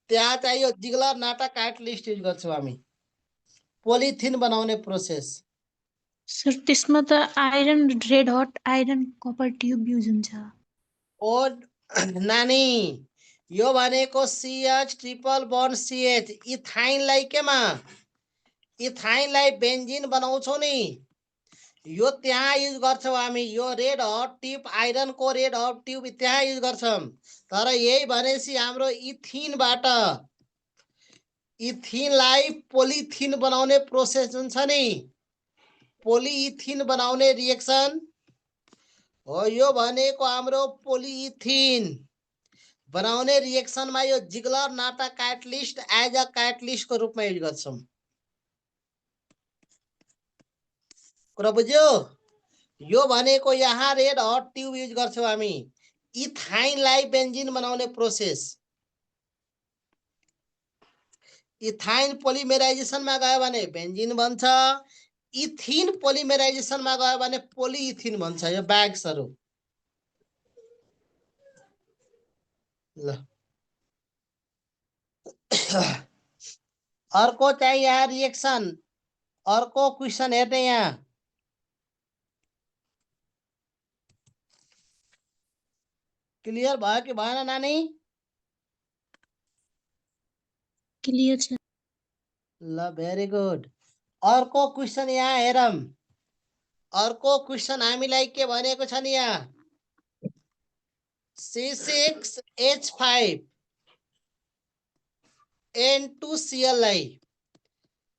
त्यहाँ चाहिँ यो जिग्लर नाटा क्याटलिस्ट युज गर्छौँ हामी पोलिथिन बनाउने प्रोसेस। सर त्यसमा त iron red hot iron copper tube use हुन्छ। ओ नानी यो भनेको CH ट्रिपल बन्ड CH इथाइनलाई केमा इथाइनलाई बेन्जिन बनाउँछौ नि यो त्यहाँ युज गर्छौँ हामी। यो रेड हट ट्युब आइरनको रेड हट ट्युब त्यहाँ युज गर्छौँ। तर यही भनेपछि हाम्रो इथिनबाट इथिनलाई पोलिथिन बनाउने प्रोसेस जुन छ नि पोलिइथिन बनाउने रिएक्सन हो यो भनेको हाम्रो पोलिइथिन बनाउने रिएक्सनमा यो जिग्लर नाटा क्याटलिस्ट एज अ क्याटलिस्टको रूपमा युज गर्छौँ। कुरा बुझ्यो? यो भनेको यहाँ रेड हट ट्युब युज गर्छौँ हामी इथाइनलाई बेन्जिन बनाउने प्रोसेस। इथाइन पोलिमेराइजेसनमा गयो भने बेन्जिन बन्छ, इथिन पोलिमेराइजेसनमा गयो भने पोलिइथिन बन्छ। यो ब्याग्सहरू ल अर्को चाहिँ यहाँ रिएक्सन अर्को क्वेसन हेर्ने यहाँ क्लियर भयो कि भएन नानी? क्लियर छ। ल भेरी गुड। अर्को क्वेसन यहाँ हेरौँ। अर्को क्वेसन हामीलाई के भनेको छ नि यहाँ C6H5 N2Cl लाई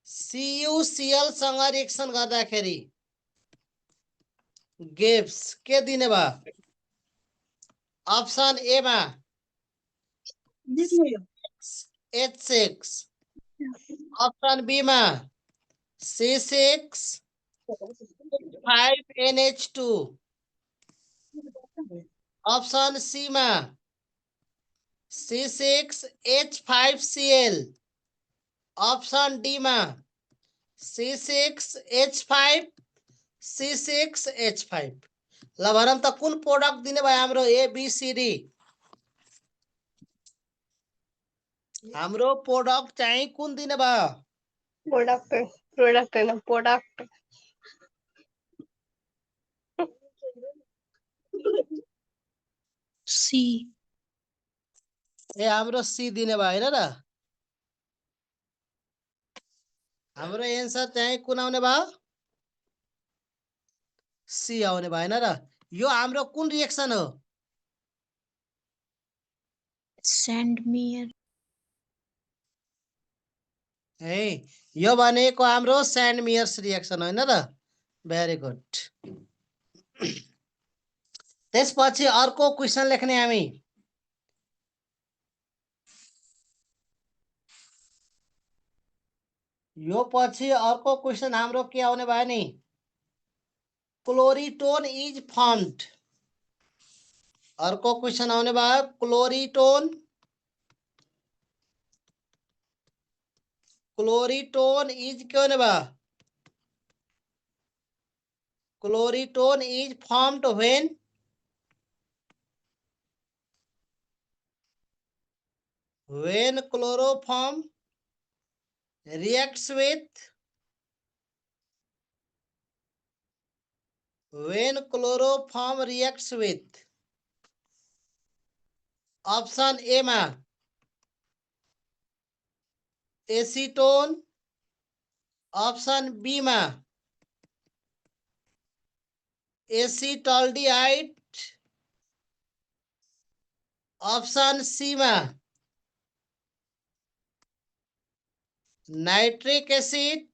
CuCl सँग रिएक्सन गर्दाखेरि गिव्स के दिने भयो? अप्सन ए मा H6, अप्सन बी मा C6H5NH2, अप्सन सी मा C6H5Cl, अप्सन डी मा C6H5 C6H5। ल भनौँ त कुन प्रोडक्ट दिने भयो हाम्रो ABCD? हाम्रो प्रोडक्ट चाहिँ कुन दिने भयो? प्रोडक्ट हैन प्रोडक्ट सी ए हाम्रो सी दिने भयो हैन र? हाम्रो एन्सर चाहिँ कुन आउने भयो? सी आउने भयो हैन र? यो हाम्रो कुन रिएक्सन हो? स्यान्डमेयर है यो भनेको हाम्रो स्यान्डमेयर्स रिएक्सन होइन र? Very good. त्यसपछि अर्को क्वेसन लेख्ने हामी। यो पछि अर्को क्वेसन हाम्रो के आउने भयो नि क्लोरिटोन इज फर्म्ड। अर्को क्वेसन आउने भयो क्लोरिटोन इज के होने भयो? Chloretone is formed when chloroform reacts with option A मा एसीटोन, ऑप्शन बी मा एसीटल्डिहाइड, ऑप्शन सी मा नाइट्रिक एसिड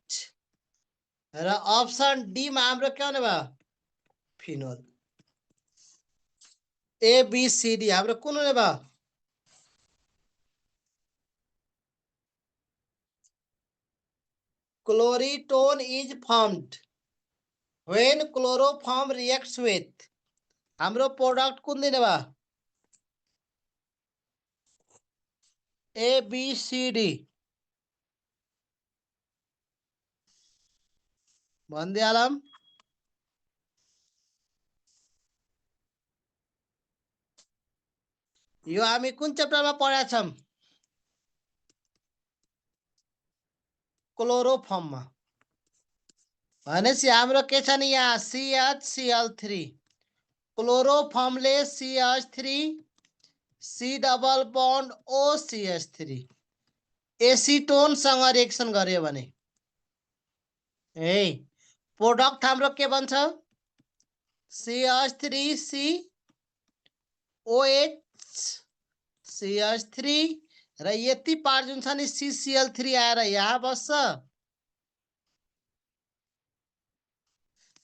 र ऑप्शन डी मा हाम्रो के हुने भयो? फिनोल। ABCD हाम्रो कुन हुने भयो? Chloretone is formed when chloroform reacts with हाम्रो प्रोडक्ट कुन दिने भयो? ABCD भनिदिहालौँ। यो हामी कुन च्याप्टरमा पढाएको छौँ? क्लोरोफर्ममा। भनेपछि हाम्रो के छ नि यहाँ CHCl3 क्लोरोफर्मले CH3 C double bond OCH3 एसिटोनसँग रिएक्सन गर्यो भने प्रोडक्ट हाम्रो के बन्छ CH3COH CH3 र यति पार्ट जुन छ नि CCl3 आएर यहाँ बस्छ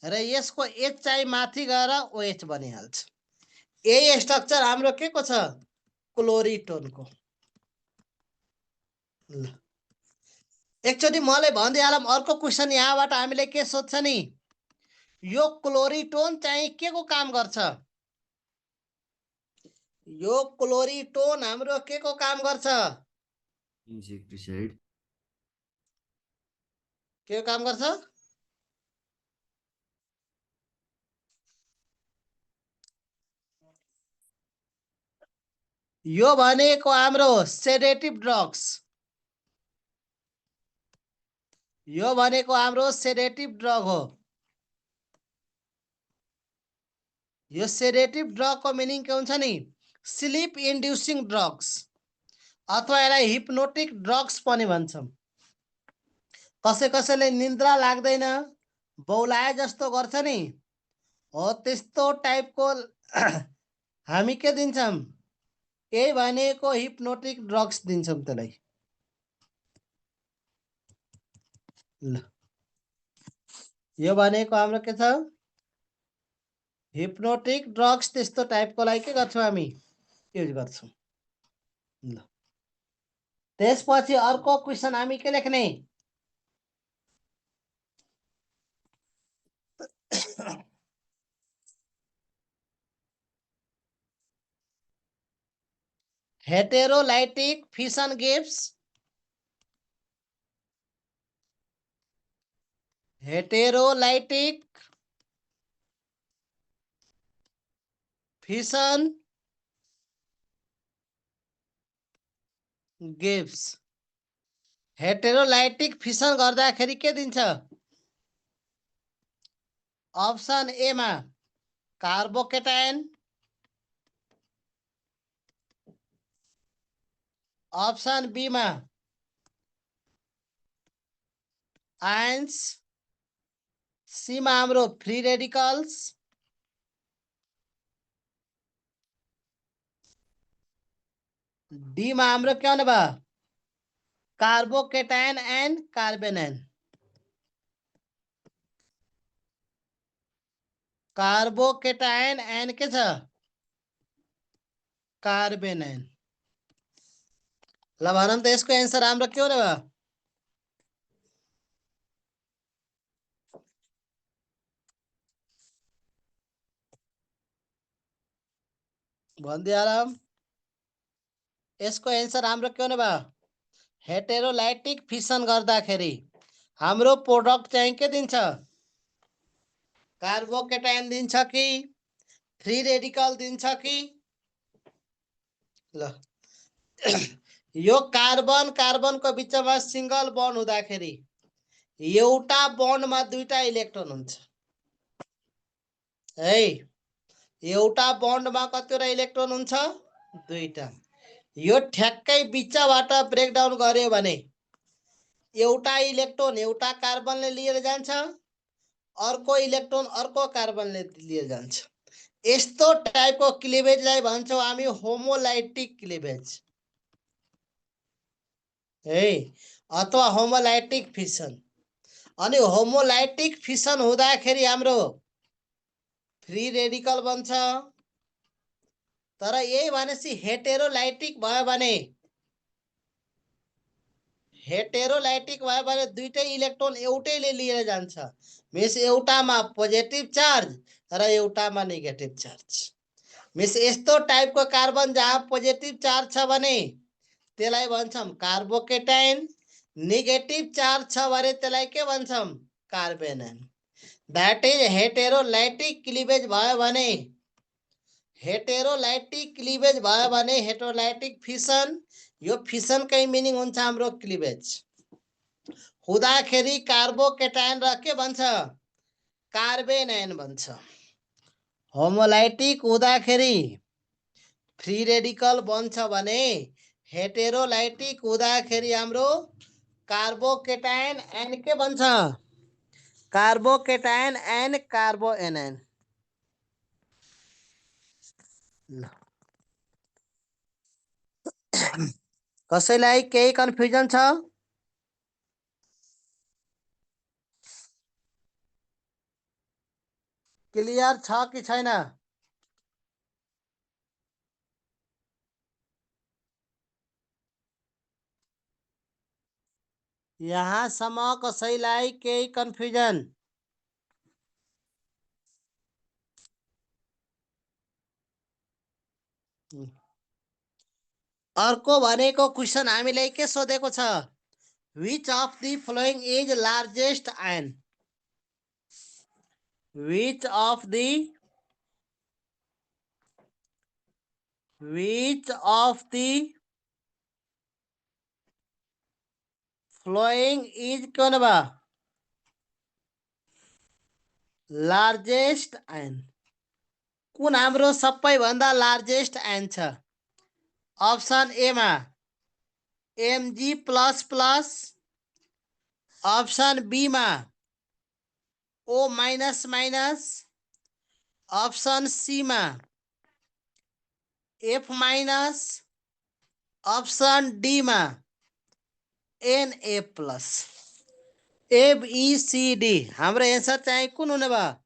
र यसको H चाहिँ माथि गएर OH बनिहाल्छ। यही स्ट्रक्चर हाम्रो के को छ क्लोरिटोनको। ल एकचोटि मलाई भनिदिइहालौँ अर्को क्वेसन यहाँबाट हामीले के सोध्छ नि यो क्लोरिटोन चाहिँ के को काम गर्छ यो क्लोरिटोन हाम्रो के को काम गर्छ इन्सेक्टिसाइड के को काम गर्छ यो भनेको हाम्रो सेडेटिभ ड्रग्स यो भनेको हाम्रो सेडेटिभ ड्रग हो। यो सेडेटिभ ड्रगको मिनिङ के हुन्छ नि स्लिप इन्ड्युसिङ ड्रग्स अथवा यसलाई हिप्नोटिक ड्रग्स पनि भन्छौँ। कसैले निन्द्रा लाग्दैन बौलाए जस्तो गर्छ नि हो त्यस्तो टाइपको हामी के दिन्छौँ यही भनेको हिप्नोटिक ड्रग्स दिन्छौँ त्यसलाई। ल यो भनेको हाम्रो के छ हिप्नोटिक ड्रग्स त्यस्तो टाइपको लागि के गर्छौँ हामी युज गर्छौँ। ल त्यसपछि अर्को क्वेसन हामी के लेख्ने heterolytic fission gives heterolytic fission gives heterolytic fission गर्दाखेरि के दिन्छ अप्सन ए मा कार्बोकेटायन अप्सन बी मा आयन्स सी मा हाम्रो फ्री रेडिकल्स डी मा हाम्रो के हुने भयो कार्बोकेटायन एन्ड कार्बेनाइन कार्बोकेटायन एन्ड के छ कार्बेनाइन। ल भनौँ त यसको एन्सर हाम्रो के हुने भयो भनिदिइहालौँ यसको एन्सर हाम्रो के हुने भयो हेटेरोलाइटिक फिसन गर्दाखेरि हाम्रो प्रोडक्ट चाहिँ के दिन्छ कार्बोकेटायन दिन्छ कि फ्री रेडिकल दिन्छ कि ल यो कार्बन कार्बनको बिचमा सिंगल बन्ड हुँदाखेरि एउटा बन्डमा दुईटा इलेक्ट्रोन हुन्छ है एउटा बन्डमा कतिवटा इलेक्ट्रोन हुन्छ दुईटा। यो ठ्याक्कै बिचबाट ब्रेकडाउन गर्यो भने एउटा इलेक्ट्रोन एउटा कार्बनले लिएर जान्छ अर्को इलेक्ट्रोन अर्को कार्बनले लिएर जान्छ। यस्तो टाइपको क्लिवेजलाई भन्छौँ हामी होमोलाइटिक क्लिवेज है अथवा होमोलाइटिक फिसन। अनि होमोलाइटिक फिसन हुँदाखेरि हाम्रो फ्री रेडिकल बन्छ तर यही भनेपछि हेटेरोलाइटिक भयो भने दुईटै इलेक्ट्रोन एउटैले लिएर जान्छ मिस एउटामा पोजिटिभ चार्ज र एउटामा नेगेटिभ चार्ज। मिस यस्तो टाइपको कार्बन जहाँ पोजिटिभ चार्ज छ भने त्यसलाई भन्छौँ कार्बोकेटायन नेगेटिभ चार्ज छ भने त्यसलाई के भन्छौँ कार्बेनाइन। द्याट इज हेटेरोलाइटिक क्लिवेज भयो भने हेटेरोलाइटिक फिसन यो फिसनकै मिनिङ हुन्छ हाम्रो क्लिवेज। हुँदाखेरि कार्बोकेटायन र के भन्छ कार्बेनायन भन्छ। होमोलाइटिक हुँदाखेरि फ्री रेडिकल बन्छ भने हेटेरोलाइटिक हुँदाखेरि हाम्रो कार्बोकेटायन एन के भन्छ कार्बोकेटायन एन कार्बोएनायन। कसैलाई केही कन्फ्युजन छ? क्लियर छ कि छैन? यहाँसम्म कसैलाई केही कन्फ्युजन? अर्को भनेको क्वेशन हामीलाई के सोधेको छ which of the following is largest ion which of the following is कौन बा लार्जेस्ट आयन कुन हाम्रो सबैभन्दा लार्जेस्ट आयन छ अप्सन ए मा Mg++ ऑप्शन बी मा O-, ऑप्शन सी मा F-, ऑप्शन डी मा Na+. ABCD हाम्रो एन्सर चाहिँ कुन हुने भयो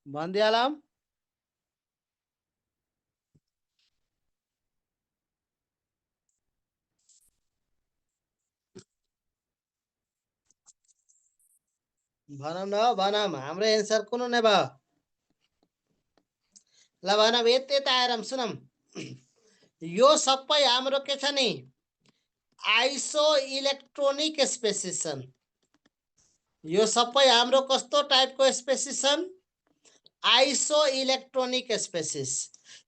भनिदिहालौँ भनौँ न भनौँ हाम्रो एन्सर कुन हुने भयो ल भनौँ यति आएर सुनौँ यो सबै हाम्रो के छ नि आइसो इलेक्ट्रोनिक स्पेसिस छन् यो सबै हाम्रो कस्तो टाइपको स्पेसिस छन् आइसो इलेक्ट्रोनिक स्पेसिस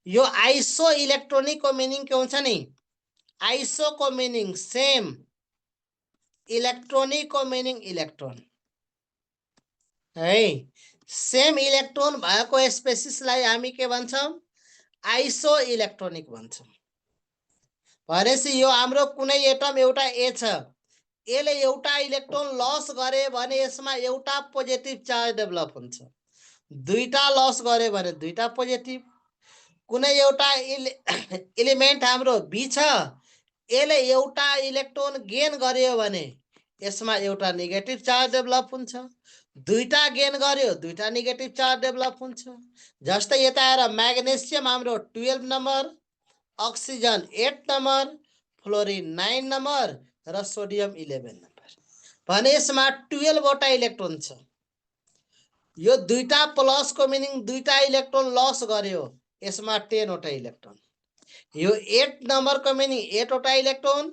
यो आइसो इलेक्ट्रोनिक को मिनिङ के हुन्छ नि आइसो को मिनिङ सेम इलेक्ट्रोनिक को मिनिङ इलेक्ट्रोन है सेम इलेक्ट्रोन भएको स्पेसिसलाई हामी के भन्छौं आइसो इलेक्ट्रोनिक भन्छौं भनेपछि यो हाम्रो कुनै एटम एउटा ए छ यसले एउटा इलेक्ट्रोन लस गरे भने यसमा एउटा पोजिटिभ चार्ज डेभलप हुन्छ दुईटा लस गरे भने दुईटा पोजिटिभ कुनै एउटा एलिमेन्ट हाम्रो बी छ यसले एउटा इलेक्ट्रोन गेन गर्यो भने यसमा एउटा नेगेटिभ चार्ज डेभलप हुन्छ दुईटा गेन गर्यो दुईटा नेगेटिभ चार्ज डेभलप हुन्छ जस्तै यता आएर म्याग्नेसियम हाम्रो 12 number oxygen 8 number fluorine 9 number र सोडियम 11 नम्बर भने यसमा 12 वटा इलेक्ट्रोन छ यो दुईटा प्लस को मिनिङ दुईटा इलेक्ट्रोन लस गर्यो यसमा 10 वटा इलेक्ट्रोन यो 8 नम्बर को मिनिङ 8 वटा इलेक्ट्रोन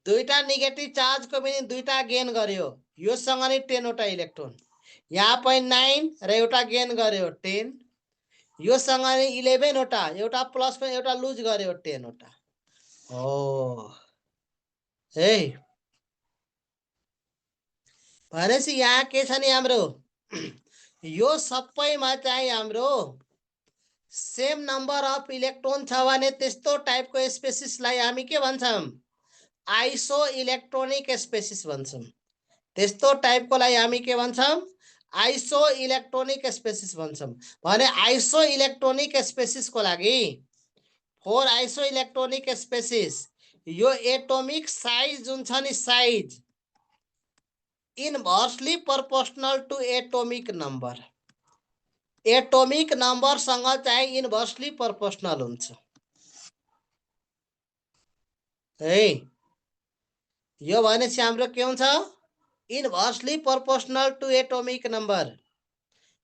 दुईटा नेगेटिभ चार्ज को मिनिङ दुईटा गेन गर्यो यो सँग नि 10 वटा इलेक्ट्रोन यहाँ पनि 9 र एउटा गेन गर्यो 10 यो सँग नि 11 वटा एउटा प्लस पनि एउटा लुज गर्यो 10 वटा हो है भनेपछि यहाँ के छ नि हाम्रो यो सबैमा चाहिँ हाम्रो सेम नम्बर अफ इलेक्ट्रोन छ भने त्यस्तो टाइपको स्पेसिसलाई हामी के भन्छौं आइसो इलेक्ट्रोनिक स्पेसिस भन्छौं त्यस्तो टाइपकोलाई हामी के भन्छौं आइसो इलेक्ट्रोनिक स्पेसिस भन्छौं भने आइसो इलेक्ट्रोनिक स्पेसिसको लागि फोर आइसो इलेक्ट्रोनिक स्पेसिस यो एटोमिक साइज जुन छ नि size inversely proportional to atomic number atomic number सँग चाहिँ इन्भर्सली प्रोपोर्शनल हुन्छ है यो भनेपछि हाम्रो के हुन्छ inversely proportional to atomic number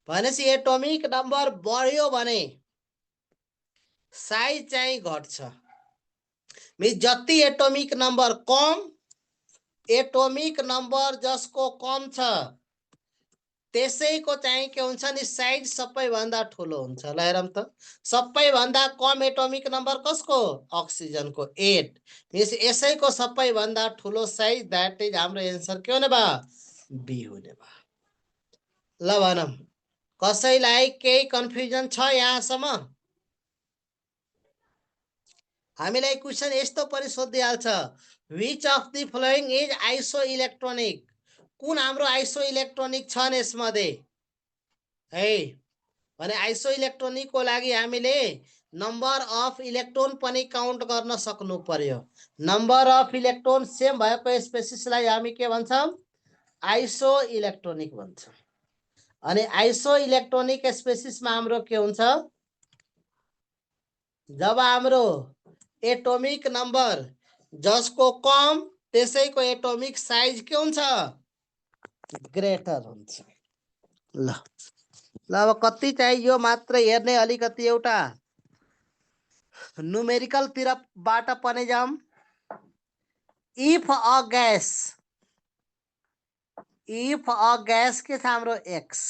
भनेपछि एटोमिक नम्बर बढ्यो भने साइज चाहिँ घट्छ मी जति एटोमिक नम्बर कम एटोमिक नम्बर जसको कम छ त्यसैको चाहिँ के हुन्छ नि साइज सबैभन्दा ठुलो हुन्छ। ल हेरौँ त, सबैभन्दा कम एटोमिक नम्बर कसको? अक्सिजनको 8। यसैको सबैभन्दा ठुलो साइज, द्याट इज हाम्रो एन्सर के हुने भयो? बी हुने भयो। ल भनौँ, कसैलाई केही कन्फ्युजन छ यहाँसम्म? हामीलाई क्वेसन यस्तो पनि सोधिहाल्छ, which of the following is isoelectronic? कुन हाम्रो आइसो इलेक्ट्रोनिक छन् यसमध्ये? है भने आइसो इलेक्ट्रोनिकको लागि हामीले नम्बर अफ इलेक्ट्रोन पनि काउन्ट गर्न सक्नु पर्यो। नम्बर अफ इलेक्ट्रोन सेम भएको स्पेसिसलाई हामी के भन्छौँ? आइसो इलेक्ट्रोनिक भन्छौँ। अनि आइसो इलेक्ट्रोनिक स्पेसिसमा हाम्रो के हुन्छ? जब हाम्रो एटोमिक नम्बर जसको कम त्यसैको एटोमिक साइज के हुन्छ? ग्रेटर हुन्छ। ल अब कति चाहिँ यो मात्र हेर्ने, अलिकति एउटा न्युमेरिकल तिरबाट पनि जाऊँ। इफ अ ग्यास के छ हाम्रो x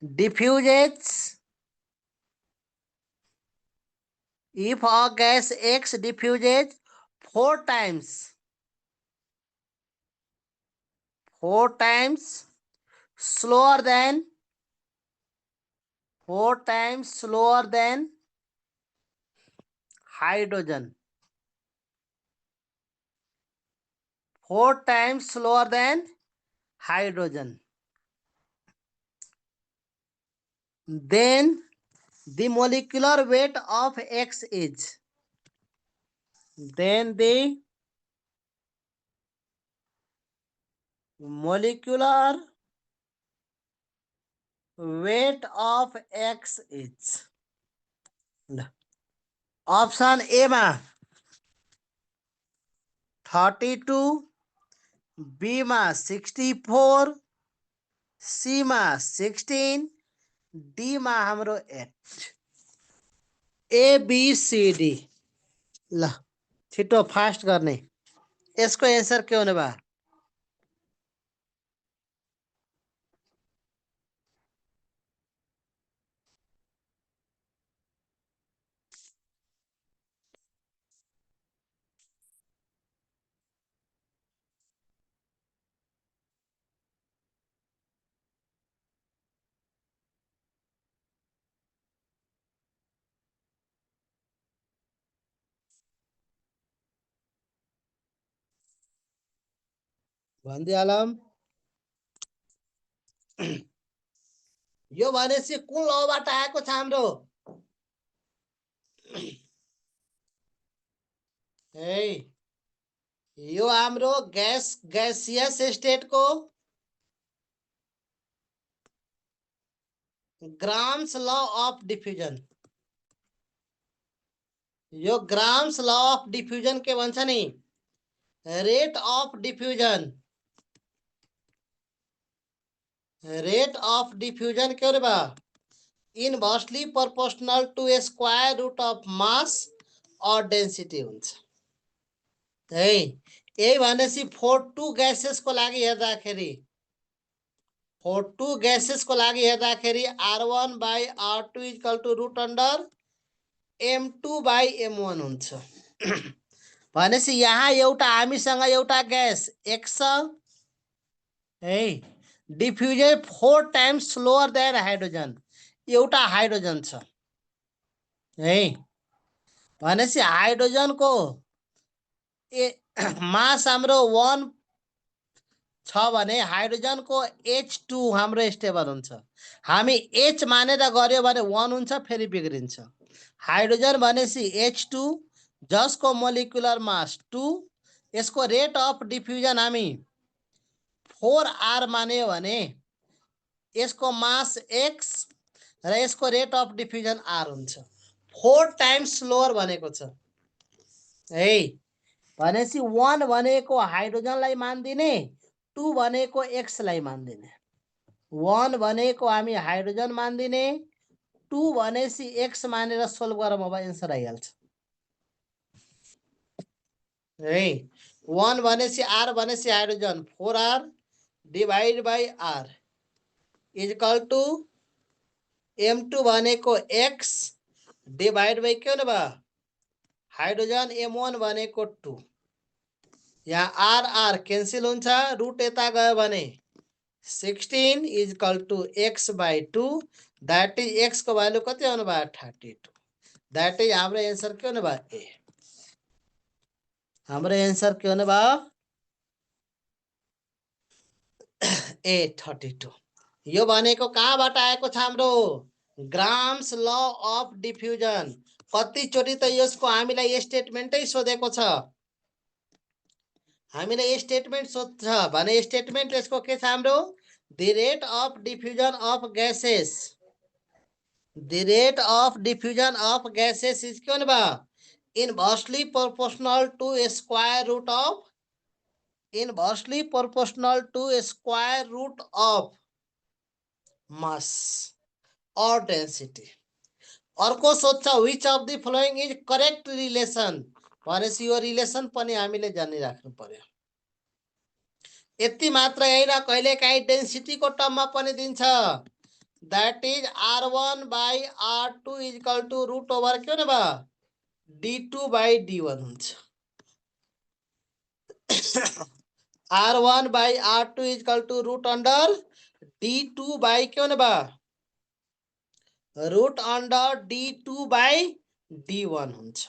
डिफ्युजेस, if a gas X diffuses 4 times slower than hydrogen, 4 times slower than hydrogen, then the molecular weight of X is, then the molecular weight of X is. Option A में 32, be में 64, C में 16, D में हाम्रो 8। A B C D. ल छिटो fast गर्ने, यसको answer के हुने भयो? भनिदिहालौँ। यो भनेपछि कुन लबाट आएको छ हाम्रो? है यो हाम्रो ग्यासियस स्टेटको ग्राम्स ल अफ डिफ्युजन। यो ग्राम्स ल अफ डिफ्युजन के भन्छ नि? Rate of diffusion. Rate of diffusion के हो रे बा? Inversely proportional to square root of mass और डेन्सिटी हुन्छ। है यही भनेपछि 42 ग्यासेसको लागि हेर्दाखेरि, 42 ग्यासेसको लागि हेर्दाखेरि R1 by R2 equal to root under M2 by M1 हुन्छ। भनेपछि यहाँ एउटा हामीसँग एउटा ग्यास X है, डिफ्युजेड 4 टाइम्स स्लोअर देन हाइड्रोजन, एउटा हाइड्रोजन छ है। भनेपछि हाइड्रोजनको मास हाम्रो 1 छ भने हाइड्रोजनको H2 हाम्रो स्टेबल हुन्छ। हामी H मानेर गर्यो भने 1 हुन्छ, फेरि बिग्रिन्छ। हाइड्रोजन भनेपछि H2 जसको मोलिकुलर मास 2, यसको रेट अफ डिफ्युजन हामी 4R मान्यो भने यसको मास X र यसको रेट अफ डिफ्युजन R हुन्छ। 4 टाइम्स स्लोअर भनेको छ है। भनेपछि 1 भनेको हाइड्रोजनलाई मान्दिने, 2 भनेको X लाई मान्दिने। 1 भनेको हामी हाइड्रोजन मान्दिने, 2 भनेपछि X मानेर सोल्भ गरौँ, अब एन्सर आइहाल्छ है। 1 भनेपछि R भनेपछि hydrogen 4R divide by R is equal to M2 भनेको X डिवाइड बाई के हुने भयो हाइड्रोजन M1 भनेको 2 यहाँ R क्यान्सल हुन्छ रुट यता गयो भने 16 is equal to X by 2 that is X को भ्यालु कति आउनु भयो 32 दैट इज हाम्रो एन्सर के हुने भयो ए हाम्रो एन्सर के हुने भयो ए 32 यो भनेको कहाँबाट आएको छ हाम्रो ग्राम्स ल अफ डिफ्युजन कतिचोटि त यसको हामीलाई स्टेटमेन्टै सोधेको छ हामीलाई स्टेटमेन्ट सोध्छ भने स्टेटमेन्ट यसको के छ हाम्रो the rate of diffusion of gases the rate of diffusion of gases is के हुने भयो inversely proportional to square root of inversely proportional to square root of mass or density अर्को सोध्छ which of the following is correct relation भनेपछि यो relation पनि हामीले जानिराख्नु पर्यो यति मात्र हैन कहिलेकाहीँ डेन्सिटीको टर्ममा पनि दिन्छ that is R1 by R2 is equal to root over के हुने भयो D2 by D1 हुन्छ R1 by R2 is equal to root under D2 by के हुने भयो root under D2 by D1 हुन्छ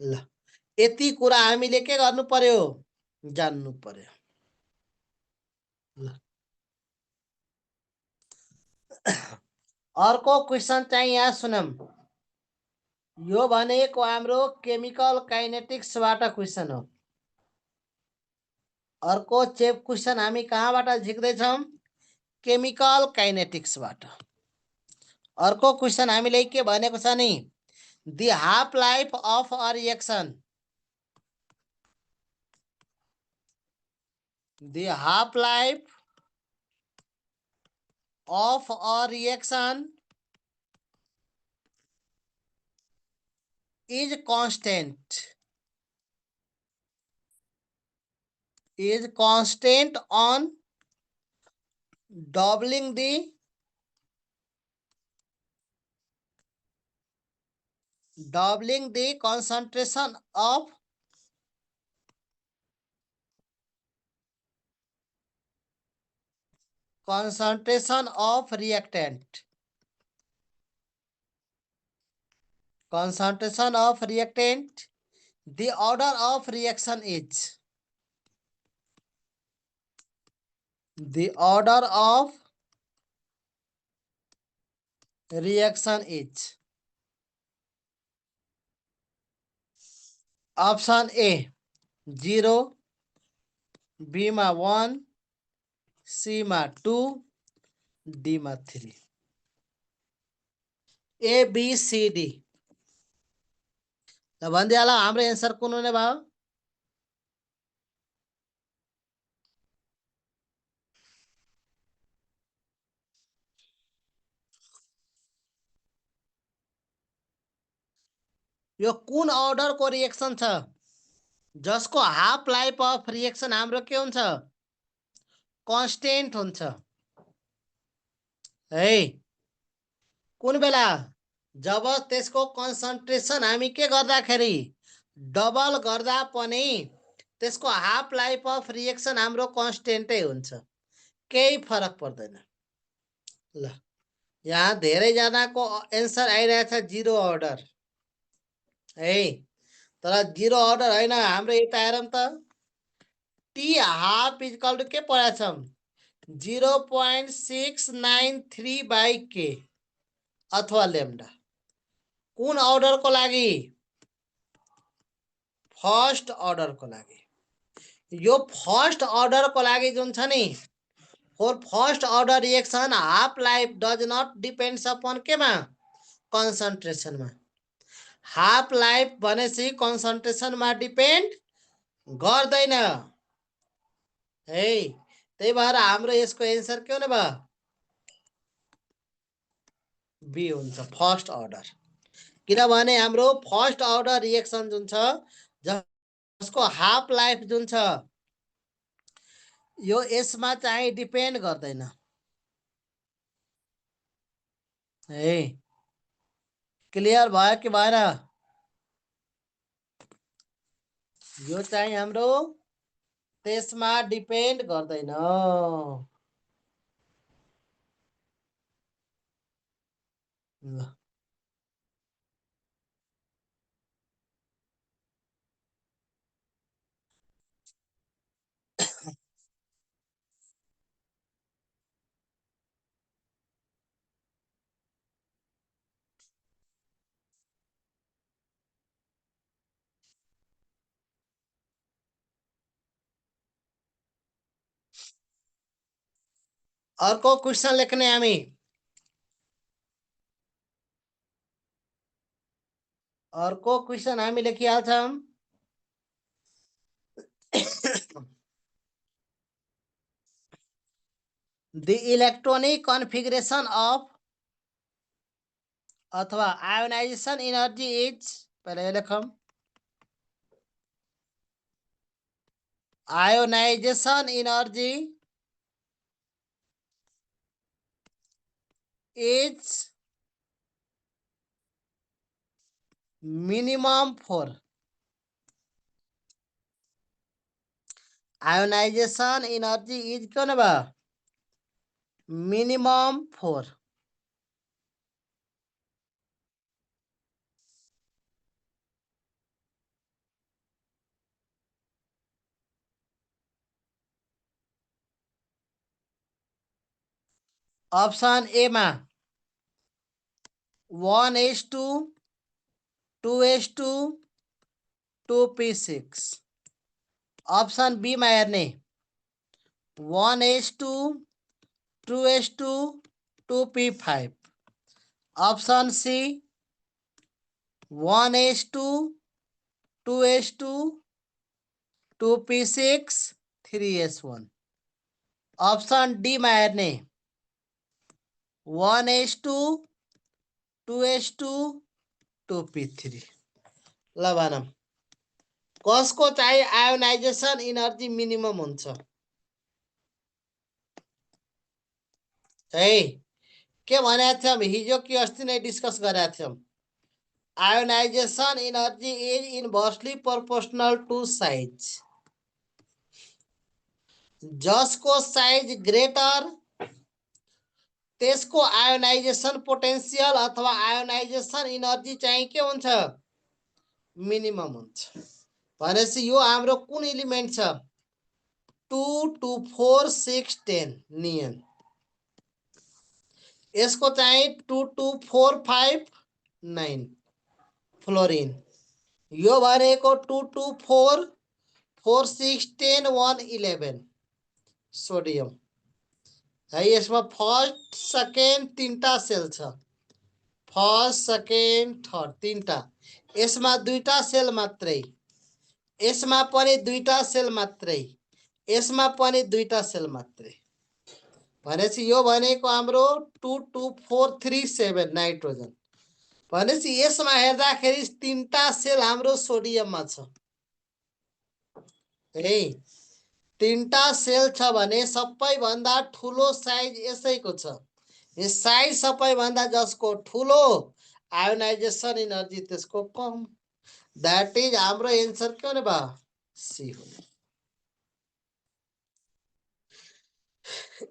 ल यति कुरा हामीले के गर्नु पर्यो जान्नु पर्यो ल अर्को क्वेशन चाहिँ यहाँ सुनम यो भनेको हाम्रो केमिकल काइनेटिक्सबाट क्वेशन हो अर्को चेप क्वेशन हामी कहाँबाट झिक्दै छौं केमिकल काइनेटिक्सबाट अर्को क्वेशन हामीले के भनेको छ नि the half life of a reaction the half life of a reaction is constant on doubling the concentration of reactant the order of reaction is option A 0 B मा 1 C मा 2 D मा 3 A B C D ल भन्दिहाल हाम्रो answer कुन हुने भयो यो कुन अर्डर को रिएक्सन छ जसको हाफ लाइफ अफ रिएक्सन हाम्रो के हुन्छ कांस्टेंट हुन्छ है कुन बेला जब त्यसको कन्सन्ट्रेसन हामी के गर्दाखेरि डबल गर्दा पनि त्यसको हाफ लाइफ अफ रिएक्सन हाम्रो कांस्टेन्टै हुन्छ केही फरक पर्दैन ल यहाँ धेरै जनाको एन्सर आइरहेछ 0 अर्डर है तर 0 अर्डर हैन हाम्रो यता हेरौं त T half is equal to के पढाछौं 0.693 by k अथवा लेम्डा कुन अर्डर को लागि फर्स्ट अर्डर को लागि यो फर्स्ट अर्डर को लागि जुन छ नि for first order reaction half life does not depends upon केमा कन्सन्ट्रेसन मा हाफ लाइफ भनेपछि कन्सन्ट्रेसन मा डिपेंड गर्दैन है त्यही भएर हाम्रो यसको एन्सर के हुने भयो बी हुन्छ फर्स्ट अर्डर, किनभने हाम्रो फर्स्ट अर्डर रिएक्सन जुन छ जसको हाफ लाइफ जुन छ यो यसमा चाहिँ डिपेन्ड गर्दैन है। क्लियर भयो कि भएन? यो चाहिँ हाम्रो त्यसमा डिपेन्ड गर्दैन। ल अर्को क्वेसन लेख्ने हामी। अर्को क्वेसन हामी लेखिहाल्छौँ। The electronic configuration of अथवा आयोनाइजेसन एनर्जी इज, पहले लेखौँ, ionisation energy is minimum for, ionisation energy is क्यों ना मिनिमम फॉर ऑप्शन ए में 1:2, 2:2, 2p6। ऑप्शन बी में हेर्ने 1:2, 2:2, 2p5। Option C 1:2, 2:2, 2p6, 3s1। Option D में हेर्ने 1:2, 2:2, 2p3। ल भनौँ कसको चाहिँ आयोनाइजेसन एनर्जी मिनिमम हुन्छ है। के भनेको थियौँ हिजो कि अस्ति नै डिस्कस गरेका थियौँ, ionization energy is inversely proportional to size. जसको साइज ग्रेटर त्यसको आयोनाइजेसन पोटेन्शियल अथवा आयोनाइजेसन एनर्जी चाहिँ के हुन्छ मिनिमम हुन्छ। भनेपछि यो हाम्रो कुन एलिमेन्ट छ 2, 2, 4, 6, 10 नियन। यसको चाहिँ 2, 2, 4, 5, 9 फ्लोरिन। यो भनेको 2, 2, 4, 4, 6, 10, 1, 11 सोडियम है। यसमा फर्स्ट सेकेन्ड तीनटा सेल छ, फर्स्ट सेकेन्ड थर्ड तीनटा। यसमा दुईटा सेल मात्रै, यसमा पनि दुईटा सेल मात्रै, यसमा पनि दुईटा सेल मात्रै। भनेपछि यो भनेको हाम्रो 2, 2, 4, 3, 7 नाइट्रोजन। भनेपछि यसमा हेर्दाखेरि तीनटा सेल हाम्रो सोडियममा छ है। तीनटा सेल छ भने सबैभन्दा ठुलो साइज यसैको छ। यो साइज सबैभन्दा जसको ठुलो आयोनाइजेसन एनर्जी त्यसको कम। दैट इज हाम्रो एन्सर के हुने भयो सी हो।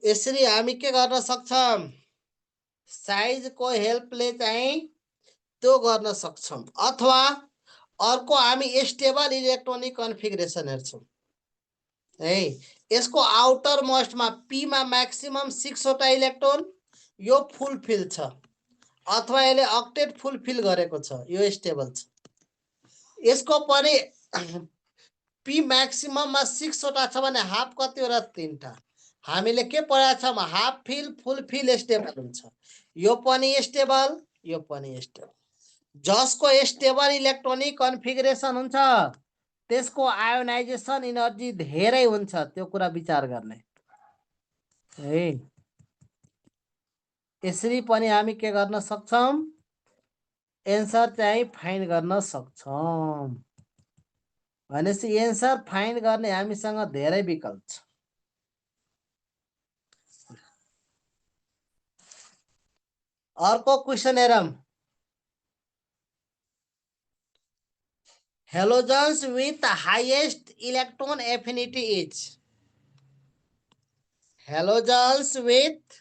यसरी हामी के गर्न सक्छौं साइजको हेल्पले चाहिँ त्यो गर्न सक्छौं। अथवा अर्को हामी स्टेबल इलेक्ट्रोनिक कन्फिगरेसन हेर्छौं है। यसको आउटर मोस्टमा पी मा मैक्सिमम 6 वटा इलेक्ट्रोन यो फुलफिल छ अथवा यसले अक्टेट फुलफिल गरेको छ, यो स्टेबल छ। यसको पनि पी मैक्सिमम मा 6 वटा छ भने हाफ कतिवटा 3टा। हामीले के पढाएको छौं हाफ फिल फुल फिल स्टेबल हुन्छ। यो पनि स्टेबल, यो पनि स्टेबल। जसको स्टेबल इलेक्ट्रोनिक कन्फिगरेसन हुन्छ त्यसको आयोनाइजेसन एनर्जी धेरै हुन्छ, त्यो कुरा विचार गर्ने है। यसरी पनि हामी के गर्न सक्छौं, एन्सर चाहिँ फाइन्ड गर्न सक्छौं। भनेपछि एन्सर फाइन्ड गर्ने हामीसँग धेरै विकल्प छ। अर्को क्वेशन हेरौं। Halogens with highest electron affinity is halogens with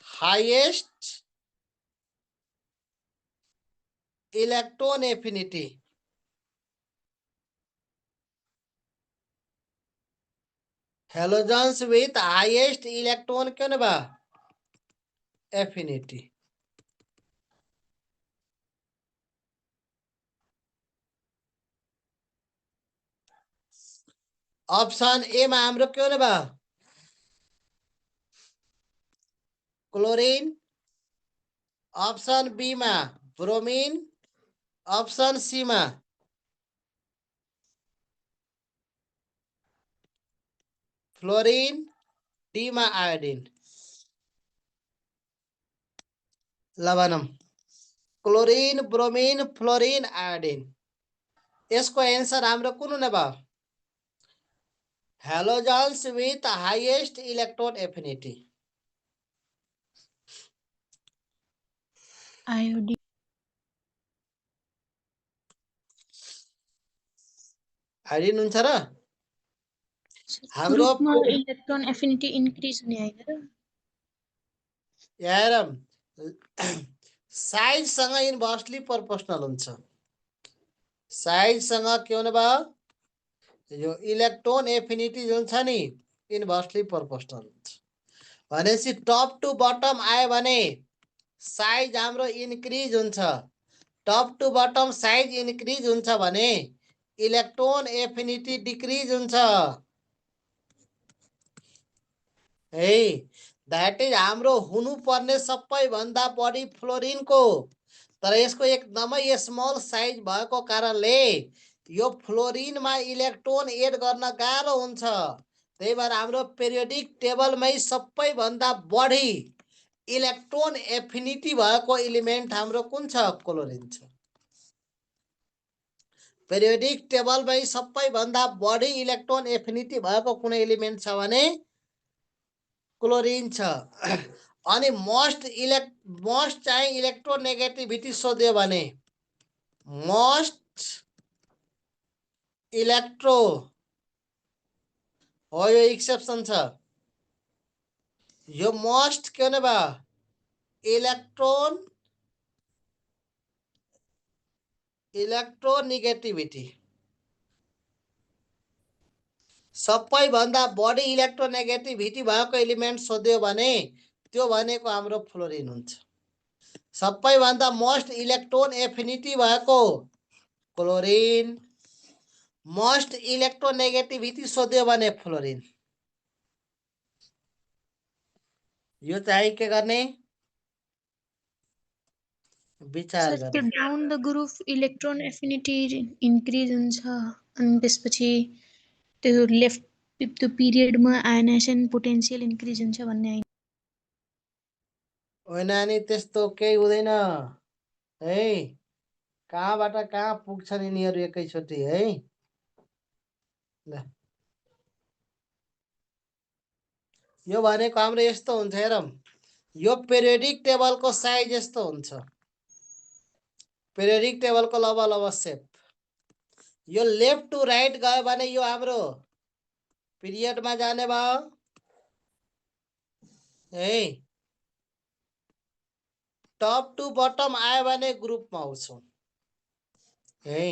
highest electron affinity. Halogens with highest electron क्यों बा एफिनिटी। ऑप्शन ए में हाम्रो क्यों बा क्लोरीन, ऑप्शन बी में ब्रोमीन, ऑप्शन सी में फ्लोरीन, डी में आयोडीन। लवणम क्लोरीन, ब्रोमीन, फ्लोरीन, आयोडीन। इसको आंसर हाम्रो कुन हुने भयो halogens with highest electron affinity। Iodine. Iodine हुन्छ र हाम्रो ग्रुपमा इलेक्ट्रोन एफिनिटी इन्क्रिज हुने हैन र यार साइज सँग इन्भर्सली प्रोपोर्शनल हुन्छ। साइज सँग के हुने भयो यो इलेक्ट्रोन एफिनिटी जुन छ नि इन्भर्सली प्रोपोर्शनल हुन्छ। भनेपछि टप टु बटम आयो भने साइज हाम्रो इन्क्रिज हुन्छ। Top to bottom size increase हुन्छ भने इलेक्ट्रोन एफिनिटी डिक्रिज हुन्छ। है दैट इज हाम्रो हुनुपर्ने सबैभन्दा बढी फ्लोरिनको, तर यसको एकदमै स्मल साइज भएको कारणले यो फ्लोरिनमा इलेक्ट्रोन एड गर्न गाह्रो हुन्छ। त्यही भएर हाम्रो पेरियोडिक टेबलमै सबैभन्दा बढी इलेक्ट्रोन एफिनिटी भएको एलिमेन्ट हाम्रो कुन छ क्लोरिन छ। पेरियोडिक टेबलमै सबैभन्दा बढी इलेक्ट्रोन एफिनिटी भएको कुनै एलिमेन्ट छ भने क्लोरिन छ। अनि मोस्ट चाहिँ इलेक्ट्रोनेगेटिभिटी सोध्यो भने मोस्ट इलेक्ट्रो हो यो एक्सेप्सन छ। यो मोस्ट के हुने भयो इलेक्ट्रोनेगेटिभिटी। सबैभन्दा बढी इलेक्ट्रोनेगेटिभिटी भएको एलिमेन्ट सोध्यो भने त्यो भनेको हाम्रो फ्लोरिन हुन्छ। सबैभन्दा मोस्ट इलेक्ट्रोन एफिनिटी भएको क्लोरिन, मोस्ट इलेक्ट्रोनेगेटिभिटी सोध्यो भने फ्लोरिन। यो चाहिँ के गर्ने विचार सर त्यो गर्ने। Down the group electron affinity increase हुन्छ अनि त्यसपछि त्यो लेफ्ट त्यो पिरियडमा आयनाइजेसन पोटेन्शियल इन्क्रिज हुन्छ भन्ने हैन। होइन नि त्यस्तो केही हुँदैन है। कहाँबाट कहाँ पुग्छन् यिनीहरू एकैचोटि है। ल यो भनेको हाम्रो यस्तो हुन्छ हेरौँ। यो पेरियोडिक टेबलको साइज यस्तो हुन्छ। पेरियोडिक टेबलको लबा सेप यो लेफ्ट टु राइट गयो भने यो हाम्रो पिरियडमा जाने भयो है। टप टु बटम आयो भने ग्रुपमा आउँछौँ है।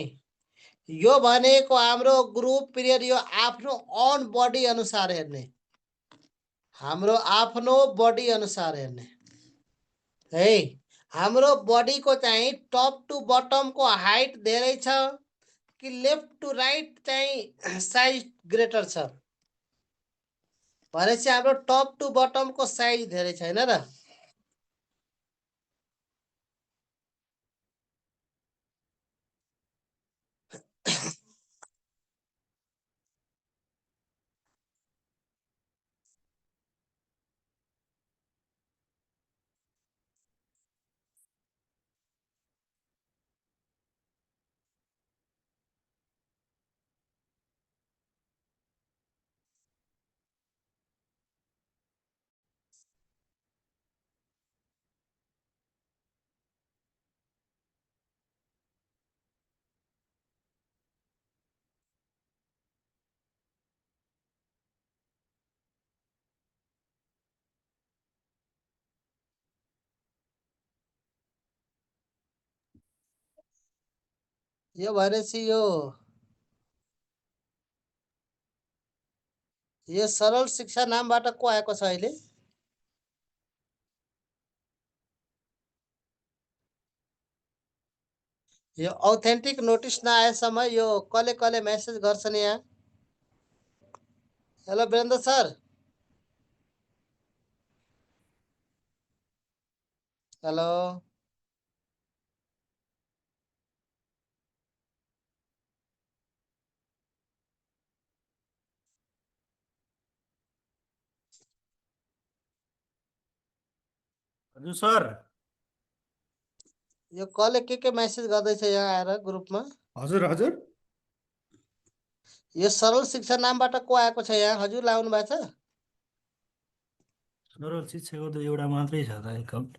यो भनेको हाम्रो ग्रुप पिरियड यो आफ्नो अन बडी अनुसार हेर्ने, हाम्रो आफ्नो बडी अनुसार हेर्ने है। हाम्रो बडीको चाहिँ टप टु बटमको हाइट धेरै छ कि लेफ्ट टु राइट चाहिँ साइज ग्रेटर छ। भनेपछि हाम्रो टप टु बटमको साइज धेरै छैन र। यो भनेपछि यो सरल शिक्षा नामबाट को आएको छ अहिले? यो ऑथेंटिक नोटिस नआएसम्म यो कसले मेसेज गर्छन् यहाँ? Hello Birendra sir. हेलो। हजुर सर। यो कसले के मेसेज गर्दैछ यहाँ आएर ग्रुपमा? हजुर हजुर। यो सरल शिक्षा नामबाट को आएको छ यहाँ? हजुरले आउनु भएको छ? सरल शिक्षाको त एउटा मात्रै छ त एकाउन्ट।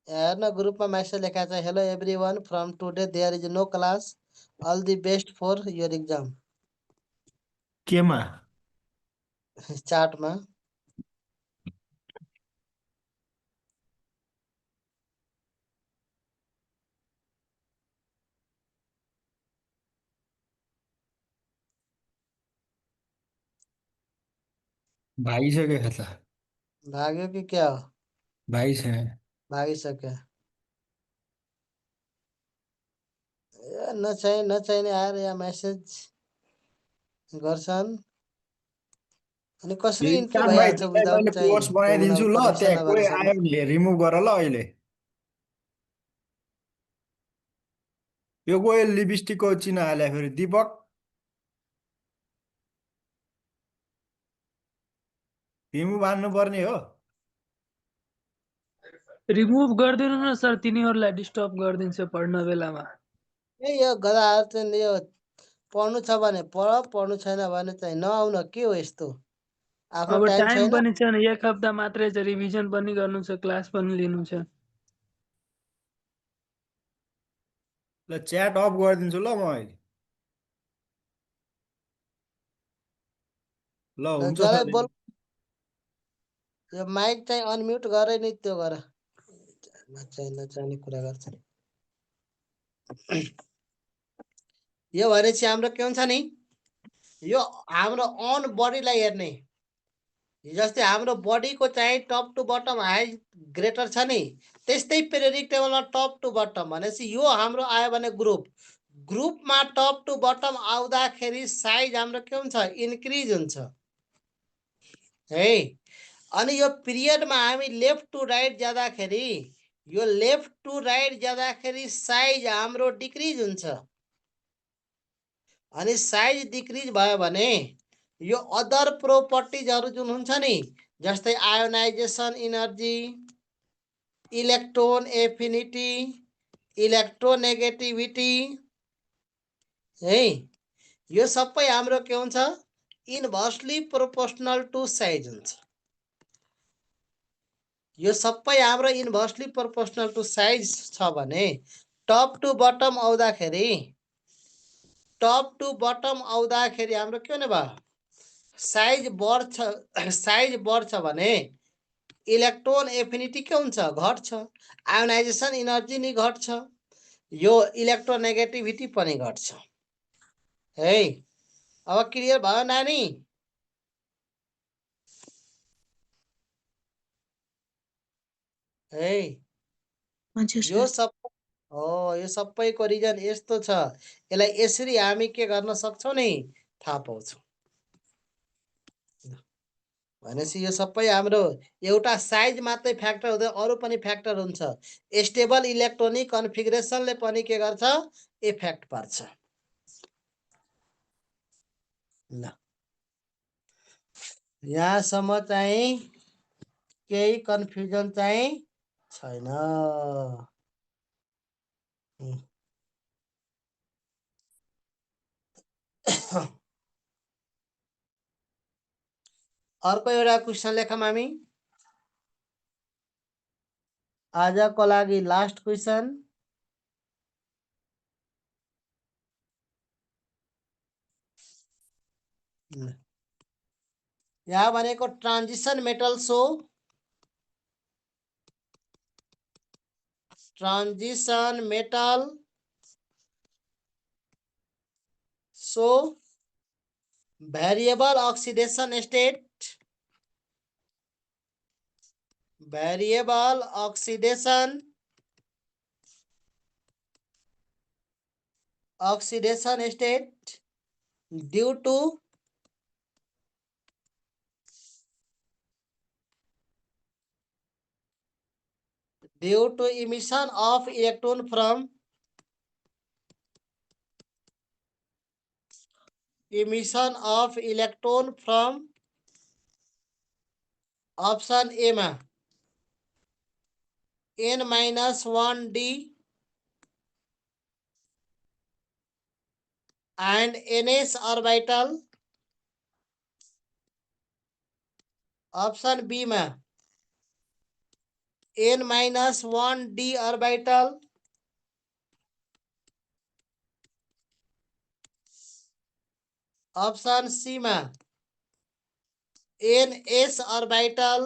हेर्न ग्रुपमा मेसेज लेखाएको छ, hello everyone, from today there is no class, all the best for your exam. केमा? चार्टमा। भागिसक्यो खाता। भाग्यो कि क्या हो? भागिसक्यो। भागिसक्यो। नचाहिने आएर यहाँ मेसेज गर्छन् अनि कसरी इन्ट्री कान भाइ भइहाल्छ त्यसलाई विदाउट मैले चाहिँ पोस्ट बनाइदिन्छु ल, पर्मिसन त्यहाँ कोही नगरेसम्म? आयो भने रिमुभ गर ल। अहिले यो कोही लिपस्टिकको चिन्ह हाल्यो फेरि दिपक रिमुभ हान्नु पर्ने हो। रिमुभ गरिदिनु न सर, तिनीहरूलाई डिस्टर्ब गरिदिन्छ पढ्न बेलामा। ए यो गधाहरू चाहिँ यो पढ्नु छ भने पढ, पढ्नु छैन भने चाहिँ नआउन। के हो यस्तो? आफ्नो अब टाइम टाइम छैन? पनि छैन, एक हप्ता मात्रै छ, रिभिजन पनि गर्नु छ, क्लास पनि लिनु छ। ल च्याट अफ गरिदिन्छु ल म अहिले। ल हुन्छ जसलाई सर। बोल, यो माइक चाहिँ अनम्युट गरे नि त्यो गर। नचाहिने कुरा गर्छ। यो भनेपछि हाम्रो के हुन्छ नि, यो हाम्रो अन बडीलाई हेर्ने, जस्तै हाम्रो बडीको चाहिँ top to bottom height greater छ नि, त्यस्तै पिरियडिक टेबलमा टप टु बटम भनेपछि यो हाम्रो आयो भने ग्रुप, ग्रुपमा टप टु बटम आउँदाखेरि साइज हाम्रो के हुन्छ? इन्क्रिज हुन्छ है। अनि यो पिरियडमा हामी लेफ्ट टु राइट जाँदाखेरि, यो लेफ्ट टु राइट जाँदाखेरि साइज हाम्रो डिक्रिज हुन्छ। अनि साइज डिक्रिज भयो भने यो अदर प्रोपर्टिजहरू जुन हुन्छ नि, जस्तै ionisation energy, electron affinity, electronegativity है, यो सबै हाम्रो के हुन्छ? इन्भर्सली प्रोपोर्सनल टु साइज हुन्छ। यो सबै हाम्रो इन्भर्सली प्रोपोर्सनल टु साइज छ भने टप टु बटम आउँदाखेरि, टप टु बटम आउँदाखेरि हाम्रो के हुने भयो? साइज बढ्छ। साइज बढ्छ भने इलेक्ट्रोन एफिनिटी के हुन्छ? घट्छ। आयोनाइजेसन इनर्जी नि घट्छ, यो इलेक्ट्रोनेगेटिभिटी पनि घट्छ है। अब क्लियर भयो नानी? है हजुर यो सर। सब हो, यो सबैको रिजन यस्तो छ। यसलाई यसरी हामी के गर्न सक्छौँ नि, थाहा पाउँछौँ। भनेपछि यो सबै हाम्रो एउटा साइज मात्रै फ्याक्टर हुँदैन, अरू पनि फ्याक्टर हुन्छ। स्टेबल इलेक्ट्रोनिक कन्फिगरेसनले पनि के गर्छ? इफेक्ट पर्छ। ल यहाँसम्म चाहिँ केही कन्फ्युजन चाहिँ छैन। अर्को एउटा क्वेसन लेखौँ हामी आजको लागि, लास्ट क्वेसन। यहाँ भनेको ट्रान्जिसन मेटल्स हो। Transition metal So variable oxidation state, variable oxidation state due to emission of electron from option A में n-1d and ns orbital, option B में n-1d orbital, ऑप्शन सी में ns orbital,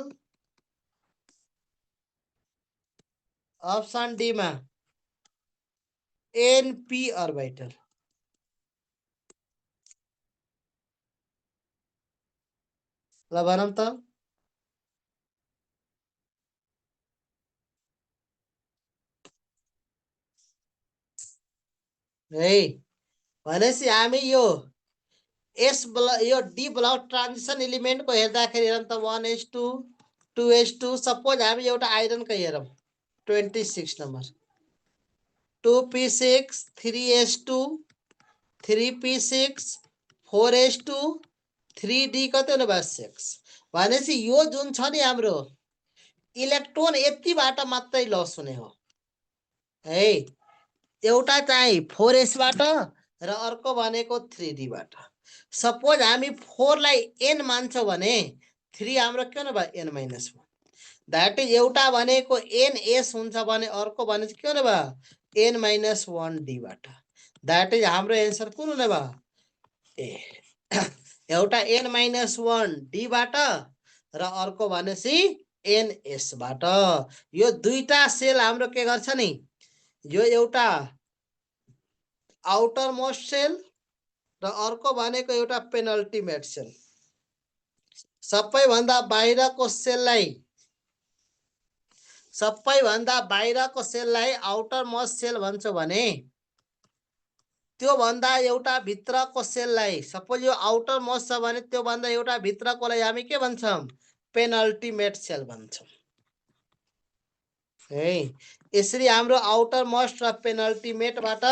option D में np orbital. ल त है भनेपछि हामी यो यो डी ब्लक ट्रान्जिसन एलिमेन्ट को हेर्दाखेरि हेरौँ त 1s2 2s2 सपोज हामी एउटा आइरन को हेरौँ 26 number 2p6 3s2 3p6 4s2 3d कति हुने भयो 6 भनेपछि यो जुन छ नि हाम्रो इलेक्ट्रोन यतिबाट मात्रै लस हुने हो है एउटा चाहिँ 4s बाट र अर्को भनेको 3d बाट। सपोज हामी 4 लाई n मान्छौं भने 3 हाम्रो के हुने भयो n-1 दैट इज एउटा भनेको ns हुन्छ भने अर्को भने के हुने भयो n-1d बाट। दैट इज हाम्रो आन्सर कुन हुने भयो ए एउटा n-1d बाट र अर्को भनेसी ns बाट। यो दुईटा सेल हाम्रो के गर्छ नि यो एउटा आउटर मोस्ट सेल र अर्को भनेको एउटा पेनल्टिमेट सेल। सबैभन्दा बाहिरको सेललाई आउटर मोस्ट सेल भन्छौ भने त्यो भन्दा एउटा भित्रको सेललाई सपोज यो आउटर मोस्ट छ भने त्यो भन्दा एउटा भित्रकोलाई हामी के भन्छौं पेनल्टिमेट सेल भन्छौं है। यसरी हाम्रो आउटर मोस्ट र पेनल्टिमेट बाट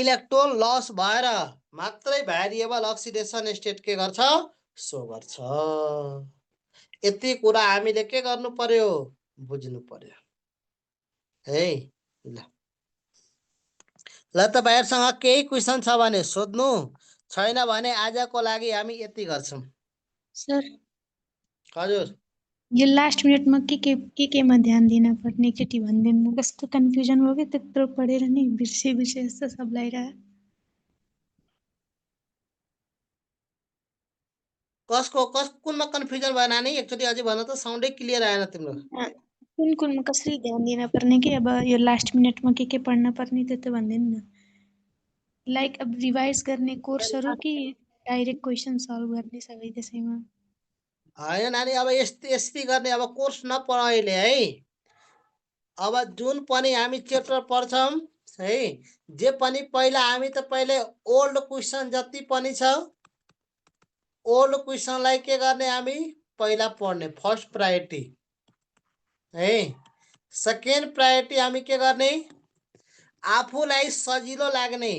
इलेक्ट्रोन लस भएर मात्रै भेरिएबल अक्सिडेसन स्टेट के गर्छ सो गर्छ। यति कुरा हामीले के गर्नु पर्यो बुझ्नु पर्यो है। ल तपाईहरुसँग केही क्वेशन छ भने सोध्नु छैन भने आजको लागि हामी यति गर्छौं। सर हजुर यो लास्ट मिनट में के मा ध्यान दिन पर्ने केटी भन्दिनु कस्तो कन्फ्युजन हो कि त्यत्रो पढेर नि बिर्से जस्तो सब लागिरा कुनमा कन्फ्युजन भयो नानी एकचोटी अझै भन त साउन्डै क्लियर आएन तिम्रो। कुन कसरी ध्यान दिन पर्ने कि अब यो लास्ट मिनट में के पढ्न पर्ने त्यो त भन्दिनु न। लाइक अब रिवाइज गर्ने कोर्सहरु कि डाइरेक्ट क्वेशन सल्भ गर्ने सबै त्यसैमा हैन नानी अब यस्तै गर्ने अब कोर्स नपढाइले है। अब जुन पनि हामी च्याप्टर पढ्छौं है जे पनि पहिला हामी त पहिले ओल्ड क्वेशन जति पनि छ ओल्ड क्वेशनलाई के गर्ने हामी पहिला पढ्ने फर्स्ट प्रायोरिटी है। सेकेन्ड प्रायोरिटी हामी के गर्ने आफूलाई सजिलो लाग्ने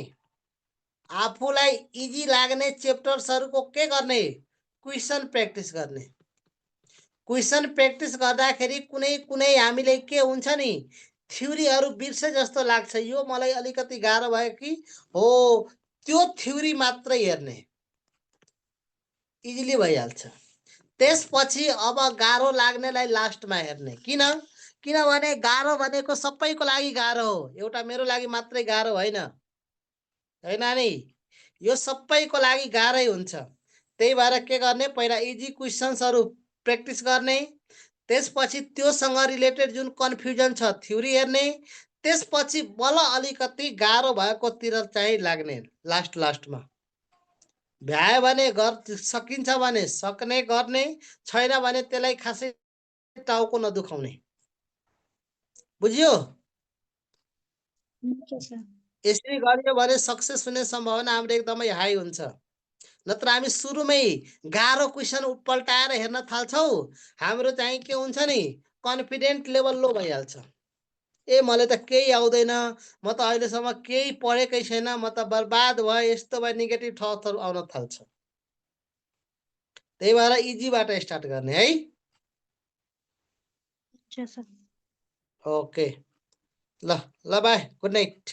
आफूलाई इजी लाग्ने च्याप्टर्सहरुको के गर्ने क्वेशन प्र्याक्टिस गर्ने। क्वेशन प्र्याक्टिस गर्दाखेरि कुनै हामीले के हुन्छ नि थ्योरीहरु बिर्से जस्तो लाग्छ यो मलाई अलिकति गाह्रो भयो कि हो त्यो थ्योरी मात्रै हेर्ने इजिली भइहाल्छ। त्यसपछि अब गाह्रो लाग्नेलाई लास्टमा हेर्ने किनभने गाह्रो भनेको सबैको लागि गाह्रो हो एउटा मेरो लागि मात्रै गाह्रो होइन है नानी यो सबैको लागि गाह्रै हुन्छ। त्यही भएर के गर्ने पहिला इजी क्वेशन्सहरु प्र्याक्टिस गर्ने त्यसपछि त्योसँग रिलेटेड जुन कन्फ्युजन छ थ्योरी हेर्ने त्यसपछि बल अलिकति गाह्रो भएकोतिर चाहिँ लाग्ने लास्टमा भ्यायो भने सकिन्छ भने सक्ने गर्ने, छैन भने त्यसलाई खासै टाउको नदुखाउने। बुझ्यो? हुन्छ सर। यसरी गरियो भने सक्सेस हुने सम्भावना हाम्रो एकदमै हाई हुन्छ। नत्र हामी सुरुमै गाह्रो क्वेसन पल्टाएर हेर्न थाल्छौँ, हाम्रो चाहिँ के हुन्छ नि, कन्फिडेन्ट लेभल लो भइहाल्छ। ए मलाई त केही आउँदैन, म त अहिलेसम्म केही पढेकै छैन, म त बर्बाद भयो, यस्तो भयो, नेगेटिभ थट्सहरू आउन थाल्छ। त्यही भएर इजीबाट स्टार्ट गर्ने है। हुन्छ सर। ओके, ल ल बाई, गुड नाइट।